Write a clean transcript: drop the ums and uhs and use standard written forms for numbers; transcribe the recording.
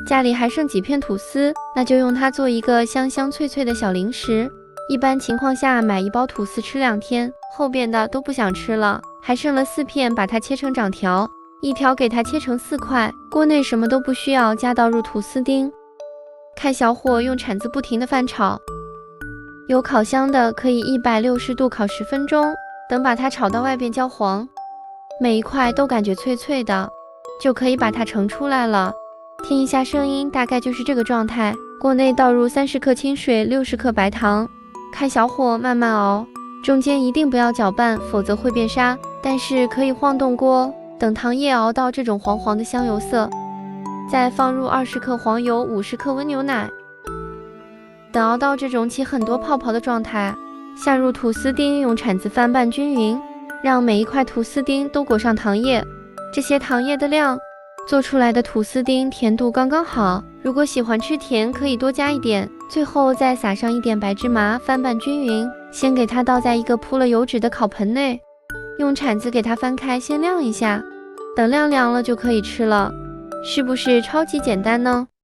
家里还剩几片吐司，那就用它做一个香香脆脆的小零食。一般情况下买一包吐司吃2天，后边的都不想吃了。还剩了4片，把它切成长条，一条给它切成4块。锅内什么都不需要，加倒入吐司丁，开小火用铲子不停地翻炒。有烤箱的可以160度烤10分钟，等把它炒到外边焦黄，每一块都感觉脆脆的，就可以把它盛出来了。听一下声音，大概就是这个状态。锅内倒入30克清水，60克白糖，开小火慢慢熬，中间一定不要搅拌，否则会变沙。但是可以晃动锅，等糖液熬到这种黄黄的香油色，再放入20克黄油，50克温牛奶。等熬到这种起很多泡泡的状态，下入吐司丁，用铲子翻拌均匀，让每一块吐司丁都裹上糖液。这些糖液的量，做出来的吐司丁甜度刚刚好，如果喜欢吃甜，可以多加一点。最后再撒上一点白芝麻，翻拌均匀，先给它倒在一个铺了油纸的烤盆内，用铲子给它翻开，先晾一下，等晾凉了就可以吃了。是不是超级简单呢？